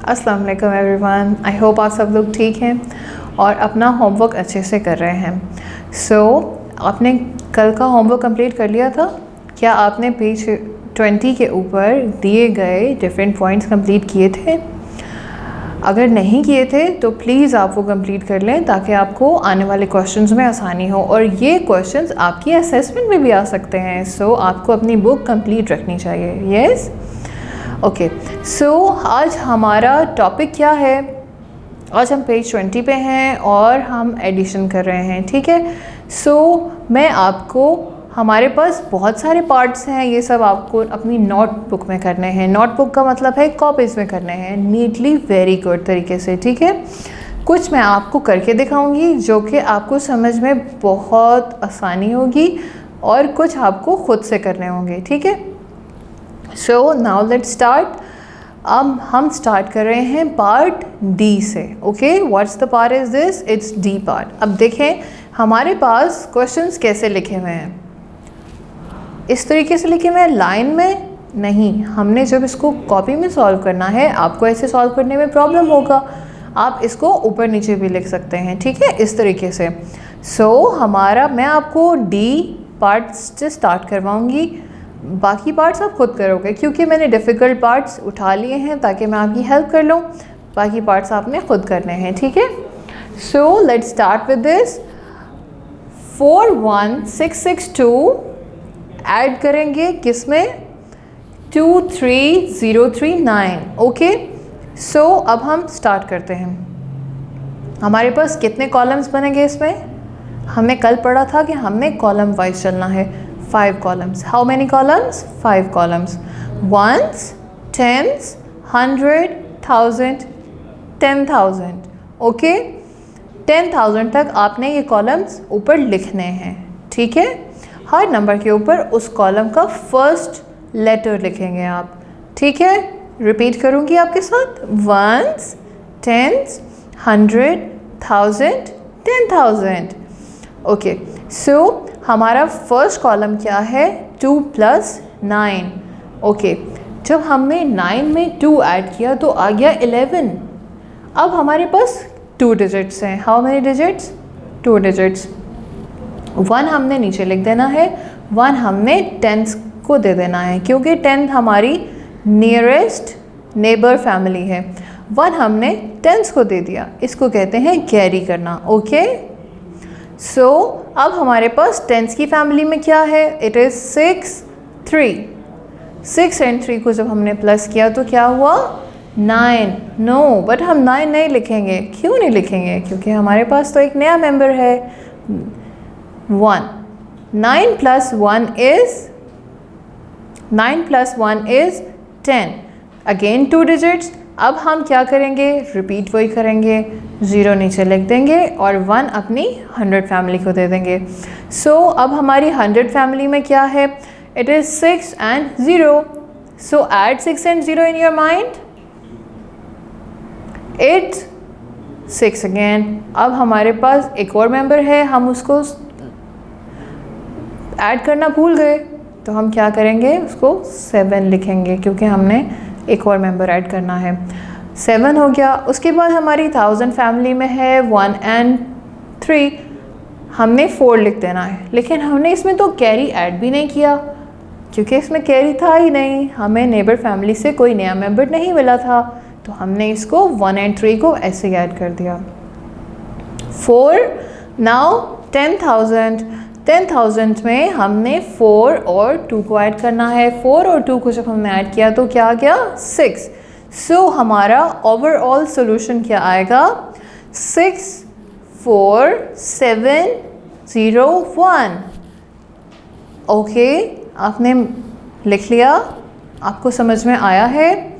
अस्सलाम वालेकुम everyone. I hope आप सब लोग ठीक हैं और अपना होमवर्क अच्छे से कर रहे हैं। आपने कल का होमवर्क कंप्लीट कर लिया था क्या? आपने पेज 20 के ऊपर दिए गए डिफरेंट पॉइंट्स कंप्लीट किए थे? अगर नहीं किए थे तो प्लीज़ आप वो कंप्लीट कर लें ताकि आपको आने वाले क्वेश्चंस में आसानी हो, और ये क्वेश्चंस आपकी असेसमेंट में भी आ सकते हैं। आपको अपनी बुक कंप्लीट रखनी चाहिए। Yes, okay. आज हमारा टॉपिक क्या है? आज हम पेज 20 पे हैं और हम एडिशन कर रहे हैं, ठीक है। मैं आपको, हमारे पास बहुत सारे पार्ट्स हैं, ये सब आपको अपनी नोटबुक में करने हैं। नोटबुक का मतलब है कॉपीज़ में करने हैं, नीटली, वेरी गुड तरीके से, ठीक है। कुछ मैं आपको करके दिखाऊंगी जो कि आपको समझ में बहुत आसानी होगी, और कुछ आपको खुद से करने होंगे, ठीक है। Now let's start. अब हम स्टार्ट कर रहे हैं पार्ट डी से। Okay, what's the part is this? It's D part. अब देखें हमारे पास क्वेश्चंस कैसे लिखे हुए हैं। इस तरीके से लिखे हुए हैं, लाइन में नहीं। हमने जब इसको कॉपी में सॉल्व करना है, आपको ऐसे सॉल्व करने में प्रॉब्लम होगा, आप इसको ऊपर नीचे भी लिख सकते हैं, ठीक है, इस तरीके से। मैं आपको डी पार्ट से स्टार्ट करवाऊँगी, बाकी पार्ट्स आप खुद करोगे, क्योंकि मैंने डिफ़िकल्ट पार्ट्स उठा लिए हैं ताकि मैं आपकी हेल्प कर लूँ। बाकी पार्ट्स आपने खुद करने हैं, ठीक है। Let's start with this. 41662 add करेंगे किसमें? 23039। ओके, अब हम स्टार्ट करते हैं। हमारे पास कितने कॉलम्स बनेंगे इसमें? हमने कल पढ़ा था कि हमने कॉलम वाइज चलना है। 5 columns. How many columns? 5 columns. Ones, tens, 100, 1000, 10,000. Okay, 10,000 तक आपने ये कॉलम्स ऊपर लिखने हैं, ठीक है। हर नंबर के ऊपर उस कॉलम का फर्स्ट लेटर लिखेंगे आप, ठीक है। रिपीट करूँगी आपके साथ। Ones, tens, 100, 1000, 10,000। ओके, हमारा फर्स्ट कॉलम क्या है? 2 + 9। ओके, जब हमने 9 में 2 ऐड किया तो आ गया 11। अब हमारे पास 2 डिजिट्स हैं। How many digits? 2 डिजिट्स। 1 हमने नीचे लिख देना है, 1 हमने टेंस को दे देना है, क्योंकि 10 हमारी नियरेस्ट नेबर फैमिली है। 1 हमने टेंस को दे दिया, इसको कहते हैं कैरी करना। ओके, अब हमारे पास टेंस की फैमिली में क्या है? It is 6, 3। 6 और 3 को जब हमने प्लस किया तो क्या हुआ? 9। नो, बट हम 9 नहीं लिखेंगे। क्यों नहीं लिखेंगे? क्योंकि हमारे पास तो एक नया मेंबर है, 1। 9 + 1 इज़ 10। Again 2 digits. अब हम क्या करेंगे? रिपीट वही करेंगे, 0 नीचे लिख देंगे और 1 अपनी 100 फैमिली को दे देंगे। अब हमारी 100 फैमिली में क्या है? It is 6 and 0। Add 6 and 0 in your mind. It's 6 again. अब हमारे पास एक और मेंबर है, हम उसको ऐड करना भूल गए, तो हम क्या करेंगे? उसको 7 लिखेंगे, क्योंकि हमने एक और मेंबर ऐड करना है। 7 हो गया। उसके बाद हमारी 1000 फैमिली में है 1 and 3, हमने 4 लिख देना है। लेकिन हमने इसमें तो कैरी ऐड भी नहीं किया, क्योंकि इसमें कैरी था ही नहीं, हमें नेबर फैमिली से कोई नया मेंबर नहीं मिला था, तो हमने इसको 1 and 3 को ऐसे ऐड कर दिया। 4। नाउ 10,000 में हमने 4 और 2 को ऐड करना है। 4 और 2 को जब हमने ऐड किया तो क्या आ गया? 6। हमारा ओवरऑल सोल्यूशन क्या आएगा? 6, 4, 7, 0, 1। ओके, आपने लिख लिया? आपको समझ में आया है?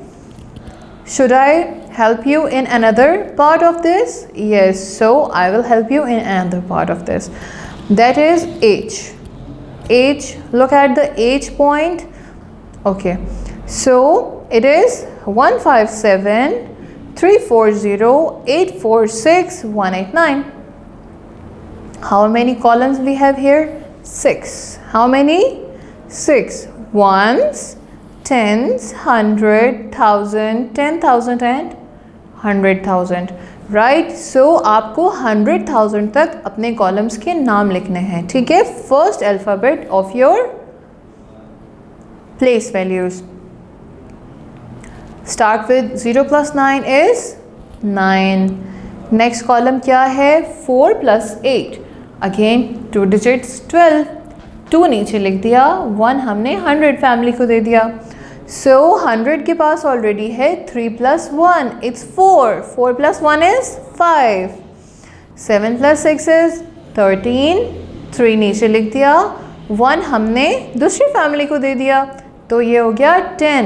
Should I help you in another part of this? Yes, I will help you in another part of this. That is H. Look at the H point. Okay, it is 157 340 846 189. How many columns we have here? 6. How many? 6. Ones, tens, 100, 1000, 10,000 and 100,000, right. सो आपको 100,000 तक अपने columns के नाम लिखने हैं, ठीक है। First alphabet of your place values start with 0 + 9 is 9। Next column क्या है? 4 + 8, अगेन 2 डिजिट्स 12, 2 नीचे लिख दिया, 1 हमने 100 फैमिली को दे दिया। सो 100 के पास ऑलरेडी है 3 + 1 इट्स 4, 4 + 1 इज 5, 7 + 6 इज 13, 3 नीचे लिख दिया, 1 हमने दूसरी फैमिली को दे दिया, तो ये हो गया 10,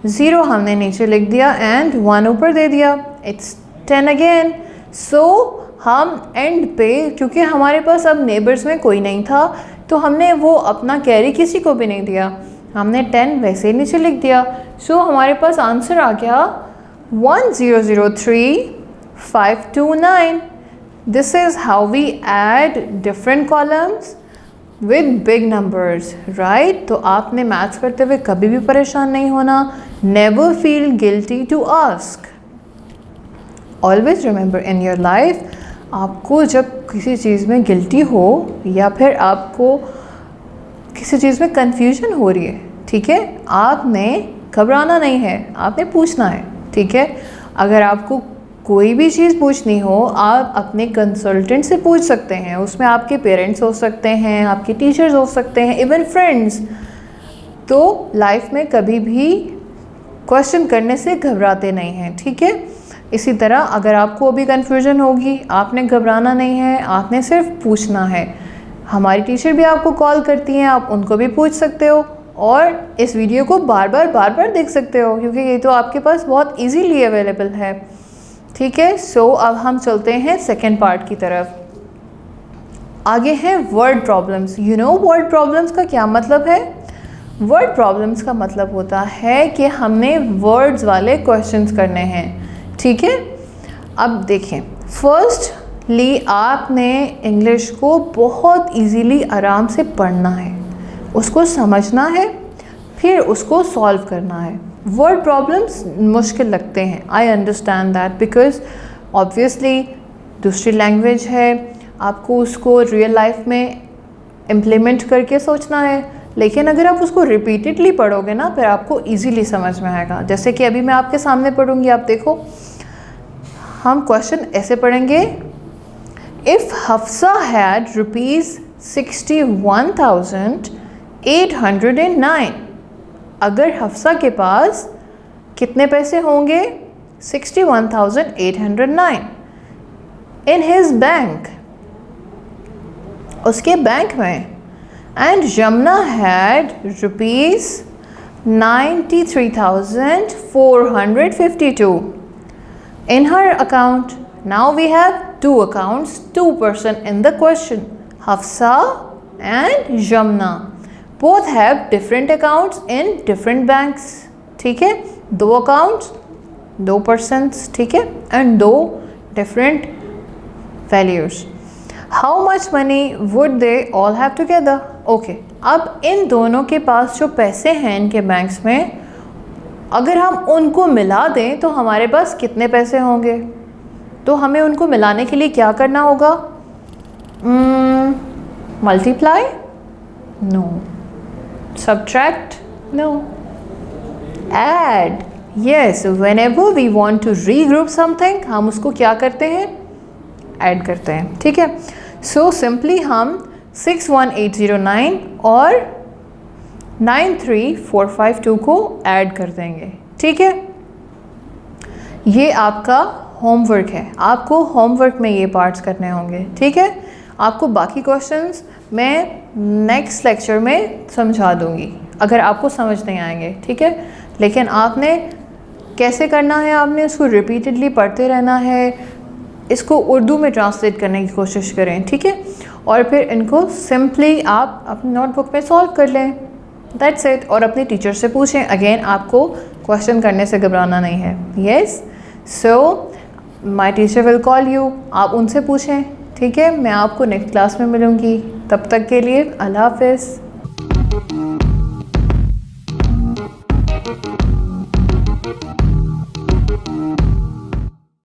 0 हमने नीचे लिख दिया एंड 1 ऊपर दे दिया, इट्स 10 अगेन। सो हम एंड पे, क्योंकि हमारे पास अब नेबर्स में कोई नहीं था, तो हमने वो अपना कैरी किसी को भी नहीं दिया, हमने 10 वैसे ही नीचे लिख दिया। सो हमारे पास आंसर आ गया 1003,529। This is how we add different columns with big numbers, right. तो आपने मैथ्स करते हुए कभी भी परेशान नहीं होना। Never feel guilty to ask. Always remember in your life, आपको जब किसी चीज़ में गिल्टी हो या फिर आपको किसी चीज़ में कन्फ्यूजन हो रही है, ठीक है, आपने घबराना नहीं है, आपने पूछना है, ठीक है। अगर आपको कोई भी चीज़ पूछनी हो, आप अपने कंसल्टेंट से पूछ सकते हैं। उसमें आपके पेरेंट्स हो सकते हैं, आपके टीचर्स हो सकते हैं, इवन फ्रेंड्स। तो लाइफ में कभी भी क्वेश्चन करने से घबराते नहीं हैं, ठीक है। इसी तरह अगर आपको अभी कन्फ्यूजन होगी, आपने घबराना नहीं है, आपने सिर्फ पूछना है। हमारी टीचर भी आपको कॉल करती हैं, आप उनको भी पूछ सकते हो और इस वीडियो को बार बार देख सकते हो, क्योंकि ये तो आपके पास बहुत इजीली अवेलेबल है, ठीक है। सो अब हम चलते हैं सेकेंड पार्ट की तरफ। आगे है word problems. You know word problems का क्या मतलब है? वर्ड प्रॉब्लम्स का मतलब होता है कि हमने वर्ड्स वाले क्वेश्चंस करने हैं, ठीक है। अब देखें, फर्स्टली आपने इंग्लिश को बहुत इजीली आराम से पढ़ना है, उसको समझना है, फिर उसको सॉल्व करना है। वर्ड प्रॉब्लम्स मुश्किल लगते हैं, I understand that, because obviously दूसरी लैंग्वेज है, आपको उसको रियल लाइफ में इम्प्लीमेंट करके सोचना है। लेकिन अगर आप उसको रिपीटेडली पढ़ोगे ना, फिर आपको इजीली समझ में आएगा। जैसे कि अभी मैं आपके सामने पढ़ूंगी, आप देखो, हम क्वेश्चन ऐसे पढ़ेंगे, इफ़ हफ्सा हैड ₹61,809, अगर हफ्सा के पास कितने पैसे होंगे? 61,809 इन हिज बैंक, उसके बैंक में। And Yamuna had ₹93,452 in her account. Now we have two accounts, two person in the question, Hafsa and Yamuna. Both have different accounts in different banks, ठीक है। 2 accounts, 2 persons, ठीक है, and 2 different values. How much money would they all have together? Okay, अब इन दोनों के पास जो पैसे हैं इनके बैंक्स में, अगर हम उनको मिला दें तो हमारे पास कितने पैसे होंगे? तो हमें उनको मिलाने के लिए क्या करना होगा? Multiply? No. Subtract? No. Add? Yes. Whenever we want to regroup something, हम उसको क्या करते हैं? ऐड करते हैं, ठीक है। सो सिंपली हम 61809 और 93452 को ऐड कर देंगे, ठीक है। ये आपका होमवर्क है, आपको होमवर्क में ये पार्ट्स करने होंगे, ठीक है। आपको बाकी क्वेश्चंस मैं नेक्स्ट लेक्चर में समझा दूंगी अगर आपको समझ नहीं आएंगे, ठीक है। लेकिन आपने कैसे करना है, आपने इसको रिपीटेडली पढ़ते रहना है, इसको उर्दू में ट्रांसलेट करने की कोशिश करें, ठीक है। और फिर इनको सिंपली आप अपनी नोटबुक में सॉल्व कर लें, दैट्स इट। और अपनी टीचर से पूछें, अगेन आपको क्वेश्चन करने से घबराना नहीं है। Yes, so my teacher will call you, आप उनसे पूछें, ठीक है। मैं आपको नेक्स्ट क्लास में मिलूँगी, तब तक के लिए अल्लाह हाफ़िज़।